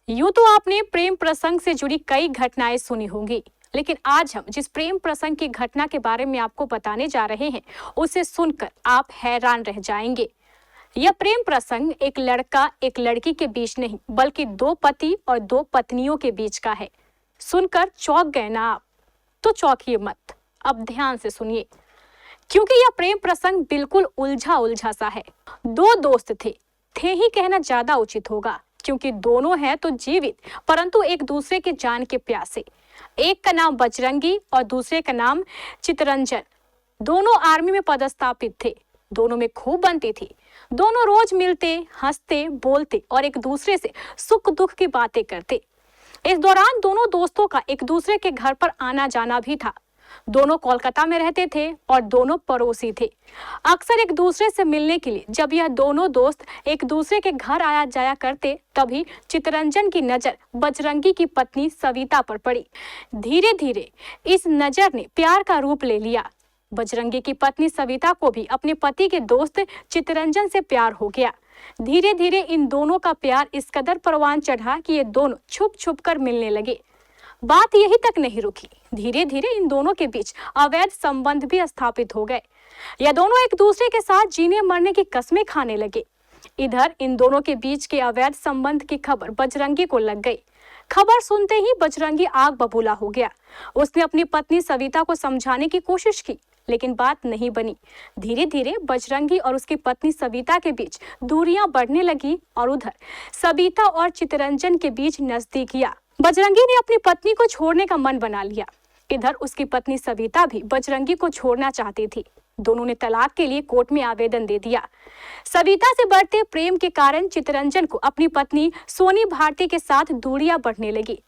यूं तो आपने प्रेम प्रसंग से जुड़ी कई घटनाएं सुनी होंगी, लेकिन आज हम जिस प्रेम प्रसंग की घटना के बारे में आपको बताने जा रहे हैं, उसे सुनकर आप हैरान रह जाएंगे। यह प्रेम प्रसंग एक लड़का एक लड़की के बीच नहीं, बल्कि दो पति और दो पत्नियों के बीच का है। सुनकर चौंक गए ना आप? तो चौंकिए मत, अब ध्यान से सुनिए, क्योंकि यह प्रेम प्रसंग बिल्कुल उलझा उलझा सा है। दो दोस्त थे ही कहना ज्यादा उचित होगा, क्योंकि दोनों हैं तो जीवित, परंतु एक दूसरे के जान के प्यासे। एक का नाम बजरंगी और दूसरे का नाम चितरंजन। दोनों आर्मी में पदस्थापित थे। दोनों में खूब बनती थी। दोनों रोज मिलते, हंसते, बोलते और एक दूसरे से सुख दुख की बातें करते। इस दौरान दोनों दोस्तों का एक दूसरे के घर पर आना जाना भी था। दोनों कोलकाता में रहते थे और दोनों पड़ोसी थे। अक्सर एक दूसरे से मिलने के लिए जब यह दोनों दोस्त एक दूसरे के घर आया जाया करते, तभी चितरंजन की नजर बजरंगी की पत्नी सविता पर पड़ी। धीरे धीरे इस नजर ने प्यार का रूप ले लिया। बजरंगी की पत्नी सविता को भी अपने पति के दोस्त चितरंजन से प्यार हो गया। धीरे धीरे इन दोनों का प्यार इस कदर परवान चढ़ा कि ये दोनों छुप छुप कर मिलने लगे। बात यही तक नहीं रुकी। धीरे धीरे इन दोनों के बीच अवैध संबंध भी स्थापित हो गए। यह दोनों एक दूसरे के साथ जीने मरने की कस्में खाने लगे। इधर इन दोनों के बीच के अवैध संबंध की खबर बजरंगी को लग गई। खबर सुनते ही बजरंगी आग बबूला हो गया। उसने अपनी पत्नी सविता को समझाने की कोशिश की, लेकिन बात नहीं बनी। धीरे धीरे बजरंगी और उसकी पत्नी सविता के बीच दूरियां बढ़ने लगी और उधर सविता और चितरंजन के बीच नजदीकियां। बजरंगी ने अपनी पत्नी को छोड़ने का मन बना लिया। इधर उसकी पत्नी सविता भी बजरंगी को छोड़ना चाहती थी। दोनों ने तलाक के लिए कोर्ट में आवेदन दे दिया। सविता से बढ़ते प्रेम के कारण चितरंजन को अपनी पत्नी सोनी भारती के साथ दूरियां बढ़ने लगी।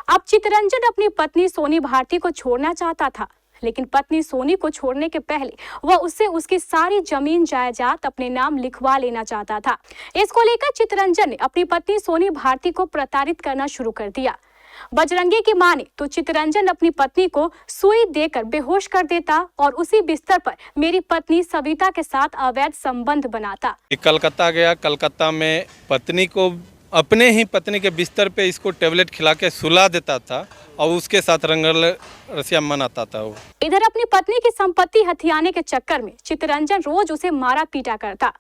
अब चितरंजन अपनी पत्नी सोनी भारती को छोड़ना चाहता था, लेकिन पत्नी सोनी को छोड़ने के पहले वह उससे उसकी सारी जमीन जायदाद अपने नाम लिखवा लेना चाहता था। इसको लेकर चितरंजन ने अपनी पत्नी सोनी भारती को प्रताड़ित करना शुरू कर दिया। बजरंगी की माने तो चितरंजन अपनी पत्नी को सुई देकर बेहोश कर देता और उसी बिस्तर पर मेरी पत्नी सविता के साथ अवैध संबंध बनाता। कलकत्ता गया। कलकत्ता में पत्नी को अपने ही पत्नी के बिस्तर पे इसको टेबलेट खिला के सुला देता था और उसके साथ रंगल रसिया मनाता था वो। इधर अपनी पत्नी की संपत्ति हथियाने के चक्कर में चितरंजन रोज उसे मारा पीटा करता।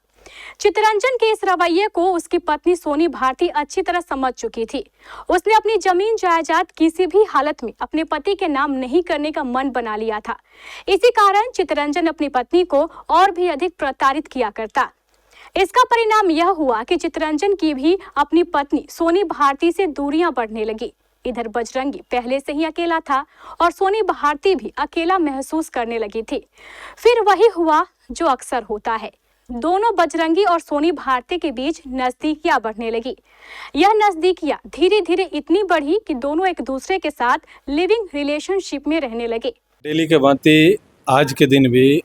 चितरंजन के इस रवैये को उसकी पत्नी सोनी भारती अच्छी तरह समझ चुकी थी। उसने अपनी जमीन जायदाद किसी भी हालत में अपने पति के नाम नहीं करने का मन बना लिया था। इसी कारण चितरंजन अपनी पत्नी को और भी अधिक प्रताड़ित किया करता। इसका परिणाम यह हुआ कि चितरंजन की भी अपनी पत्नी सोनी भारती से दूरियां बढ़ने लगी। इधर बजरंगी पहले से ही अकेला था और सोनी भारती भी अकेला महसूस करने लगी थी। फिर वही हुआ जो अक्सर होता है। दोनों बजरंगी और सोनी भारती के बीच नजदीकियां बढ़ने लगी। यह नजदीकियां धीरे धीरे इतनी बढ़ी कि दोनों एक दूसरे के साथ लिविंग रिलेशनशिप में रहने लगे। डेली के भांति आज के दिन भी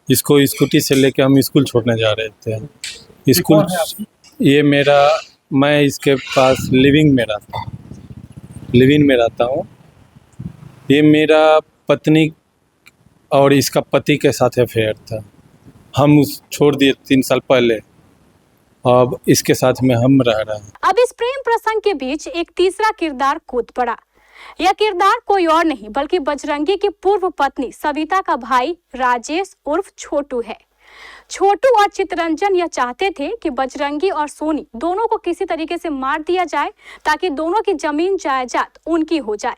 इसको स्कूटी से लेके हम स्कूल छोड़ने जा रहे थे। स्कूल ये मैं इसके पास लिविंग में रहता हूँ। ये मेरा पत्नी और इसका पति के साथ अफेयर था। हम छोड़ दिए 3 साल पहले। अब इसके साथ में हम रह रहे हैं। अब इस प्रेम प्रसंग के बीच एक तीसरा किरदार कूद पड़ा। यह किरदार कोई और नहीं बल्कि बजरंगी की पूर्व पत्नी सविता का भाई राजेश उर्फ छोटू है। छोटू और चितरंजन यह चाहते थे कि बजरंगी और सोनी दोनों को किसी तरीके से मार दिया जाए, ताकि दोनों की जमीन जायदाद उनकी हो जाए।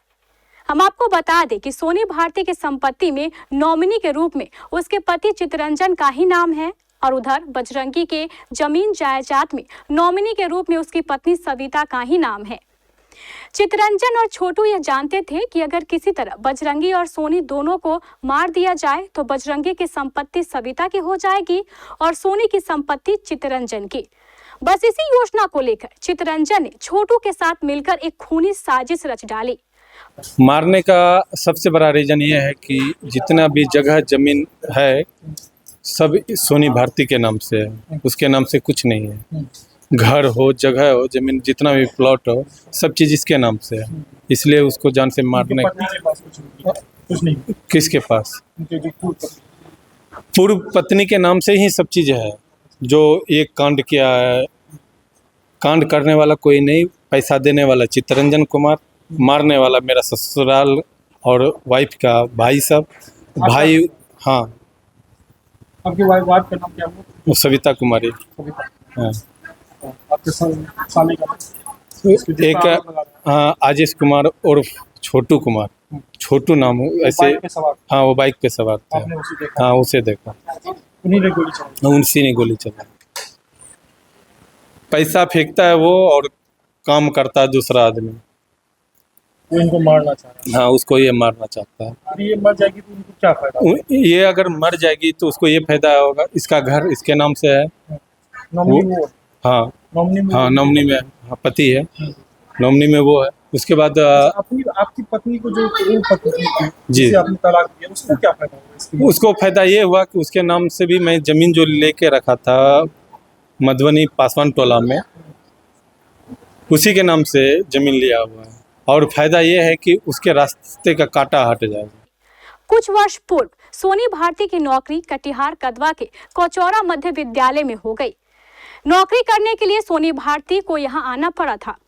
हम आपको बता दें कि सोनी भारती की संपत्ति में नॉमिनी के रूप में उसके पति चितरंजन का ही नाम है और उधर बजरंगी के जमीन जायदाद में नॉमिनी के रूप में उसकी पत्नी सविता का ही नाम है। चितरंजन और छोटू यह जानते थे कि अगर किसी तरह बजरंगी और सोनी दोनों को मार दिया जाए तो बजरंगी की संपत्ति सविता की हो जाएगी और सोनी की संपत्ति चितरंजन की। बस इसी योजना को लेकर चितरंजन ने छोटू के साथ मिलकर एक खूनी साजिश रच डाली। मारने का सबसे बड़ा रीजन ये है कि जितना भी जगह जमीन है सब सोनी भारती के नाम से है। उसके नाम से कुछ नहीं है। घर हो, जगह हो, जमीन, जितना भी प्लॉट हो, सब चीज़ इसके नाम से है। इसलिए उसको जान से मारने कुछ नहीं। किसके पास? पूर्व पत्नी के नाम से ही सब चीज़ है। जो एक कांड किया है, कांड करने वाला कोई नहीं, पैसा देने वाला चित्तरंजन कुमार, मारने वाला मेरा ससुराल और वाइफ का भाई सब भाई। हाँ, आपकी वाइफ का नाम क्या है? वो सविता कुमारी। कविता। हाँ, आपके साले का एक हाँ आजीष कुमार और छोटू कुमार, छोटू नाम ऐसे। बाइक पे सवार हाँ, वो बाइक पे सवार थे। आपने उसे देखा? हाँ, उसे देखा, उन्हीं ने गोली चलाई। उनसी ने गोली चला। पैसा फेंकता है वो और काम करता है दूसरा आदमी। वो इनको मारना चाह रहा हाँ, उसको ये मारना चाहता है। है। अगर ये मर जाएगी तो उनको क्या फायदा? ये अगर मर जाएगी तो उसको ये फायदा होगा, इसका घर इसके नाम से है। नॉमिनी वो हाँ नॉमिनी में हाँ, नॉमिनी में हाँ, पति है, नॉमिनी में वो है। उसके बाद अपनी आपकी पत्नी को जो वो पत्नी थी जी। जिसे आपने तलाक दिया उसको क्या फायदा होगा इसके? उसको फायदा ये हुआ कि उसके नाम से भी मैं जमीन जो लेके रखा था मधुबनी पासवान टोला में, उसी के नाम से जमीन लिया हुआ है। और फायदा ये है कि उसके रास्ते का कांटा हट जाएगा। कुछ वर्ष पूर्व सोनी भारती की नौकरी कटिहार कदवा के कचौरा मध्य विद्यालय में हो गई। नौकरी करने के लिए सोनी भारती को यहाँ आना पड़ा था,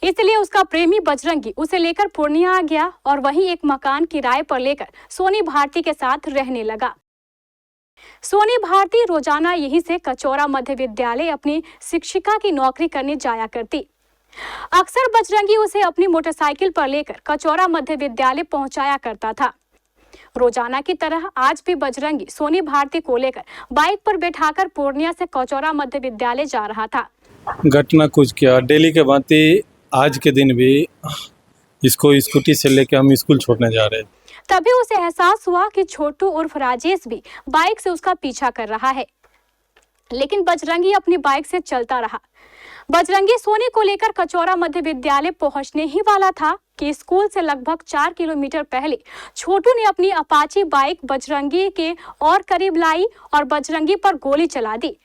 इसलिए उसका प्रेमी बजरंगी उसे लेकर पूर्णिया आ गया और वहीं एक मकान किराए पर लेकर सोनी भारती के साथ रहने लगा। सोनी भारती रोजाना यहीं से कचौरा मध्य विद्यालय अपनी शिक्षिका की नौकरी करने जाया करती। अक्सर बजरंगी उसे अपनी मोटरसाइकिल पर लेकर कचौरा मध्य विद्यालय पहुंचाया करता था। रोजाना की तरह आज भी बजरंगी सोनी भारती को लेकर बाइक पर बैठाकर पूर्णिया से कचौरा मध्य विद्यालय जा रहा था। घटना कुछ क्या, डेली के भांति आज के दिन भी इसको स्कूटी से लेके हम स्कूल छोड़ने जा रहे थे। तभी उसे एहसास हुआ कि छोटू उर्फ राजेश भी बाइक से उसका पीछा कर रहा है, लेकिन बजरंगी अपनी बाइक से चलता रहा। बजरंगी सोनी को लेकर कचौरा मध्य विद्यालय पहुंचने ही वाला था कि स्कूल से लगभग 4 किलोमीटर पहले छोटू ने अपनी अपाची बाइक बजरंगी के और करीब लाई और बजरंगी पर गोली चला दी।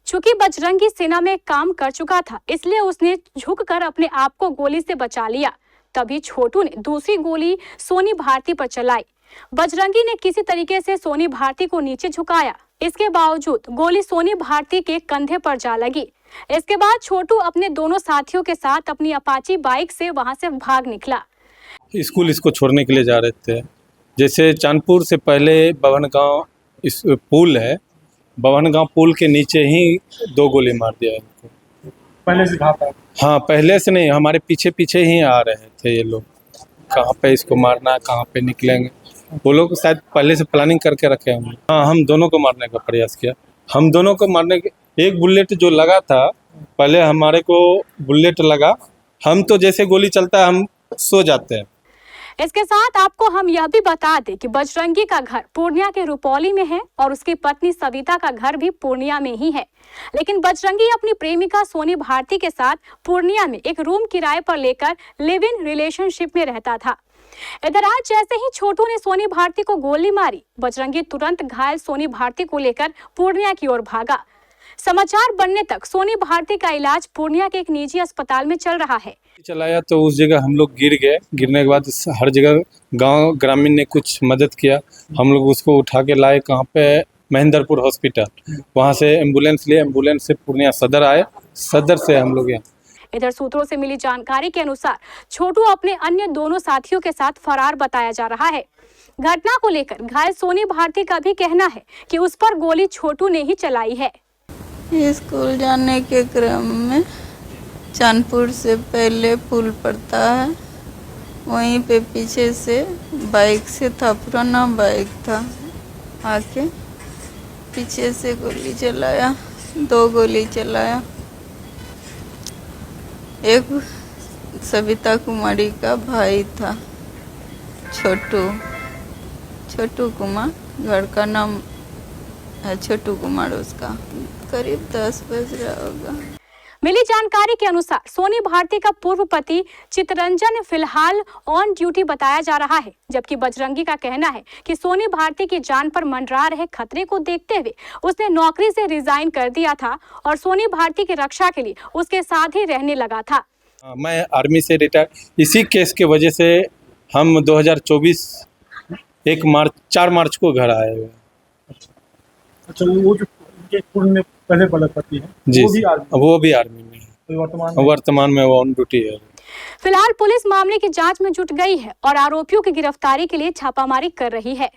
चूंकि बजरंगी सेना में काम कर चुका था, इसलिए उसने झुककर अपने आप को गोली से बचा लिया। तभी छोटू ने दूसरी गोली सोनी भारती पर चलाई। बजरंगी ने किसी तरीके से सोनी भारती को नीचे झुकाया। इसके बावजूद गोली सोनी भारती के कंधे पर जा लगी। इसके बाद छोटू अपने दोनों साथियों के साथ अपनी अपाची बाइक से वहां से भाग निकला। स्कूल इसको छोड़ने के लिए जा रहे थे। जैसे चांदपुर से पहले बवन गांव इस पुल है, बवन गांव पुल के नीचे ही 2 गोली मार दिया इनको। पहले से घात है। हाँ, पहले से नहीं, हमारे पीछे पीछे ही आ रहे थे ये लोग। कहाँ पे इसको मारना, कहाँ पे निकलेंगे, वो लोग शायद पहले से प्लानिंग करके रखे होंगे। हाँ, हम दोनों को मारने का प्रयास किया। हम दोनों को मारने के एक बुलेट जो लगा था, पहले हमारे को बुलेट लगा, हम तो जैसे गोली चलता है हम सो जाते हैं। इसके साथ आपको हम यह भी बता दें कि बजरंगी का घर पूर्णिया के रुपौली में है और उसकी पत्नी सविता का घर भी पूर्णिया में ही है। लेकिन बजरंगी अपनी प्रेमिका सोनी भारती के साथ पूर्णिया में एक रूम किराए पर लेकर लिव इन रिलेशनशिप में रहता था। इधर आज जैसे ही छोटू ने सोनी भारती को गोली मारी, बजरंगी तुरंत घायल सोनी भारती को लेकर पूर्णिया की ओर भागा। समाचार बनने तक सोनी भारती का इलाज पूर्णिया के एक निजी अस्पताल में चल रहा है। चलाया तो उस जगह हम लोग गिर गए। गिरने के बाद हर जगह गांव ग्रामीण ने कुछ मदद किया। हम लोग उसको उठा के लाए कहाँ पे, महेंद्रपुर हॉस्पिटल। वहाँ से एम्बुलेंस लिए, एम्बुलेंस से पूर्णिया सदर आए, सदर से हम लोग यहाँ। इधर सूत्रों से मिली जानकारी के अनुसार छोटू अपने अन्य दोनों साथियों के साथ फरार बताया जा रहा है। घटना को लेकर घायल सोनी भारती का भी कहना है कि उस पर गोली छोटू ने ही चलाई है। स्कूल जाने के क्रम में चांदपुर से पहले पुल पड़ता है, वहीं पे पीछे से बाइक से था, पुराना बाइक था, आके पीछे से गोली चलाया, 2 गोली चलाया। एक सविता कुमारी का भाई था, छोटू कुमार, घर का नाम है छोटू कुमार उसका। करीब 10 बज रहा होगा। मिली जानकारी के अनुसार सोनी भारती का पूर्व पति चित्तरंजन फिलहाल ऑन ड्यूटी बताया जा रहा है, जबकि बजरंगी का कहना है कि सोनी भारती की जान पर मंडरा रहे खतरे को देखते हुए उसने नौकरी से रिजाइन कर दिया था और सोनी भारती की रक्षा के लिए उसके साथ ही रहने लगा था। मैं आर्मी से रिटायर, इसी केस के वजह से हम 2024 4 मार्च को घर आए हुए। अच्छा, वो जो उनके स्कूल में पहले वाला पति है जी, वो भी आर्मी वो भी आर्मी में है। कोई वर्तमान में वो ऑन ड्यूटी है। फिलहाल पुलिस मामले की जांच में जुट गई है और आरोपियों की गिरफ्तारी के लिए छापामारी कर रही है।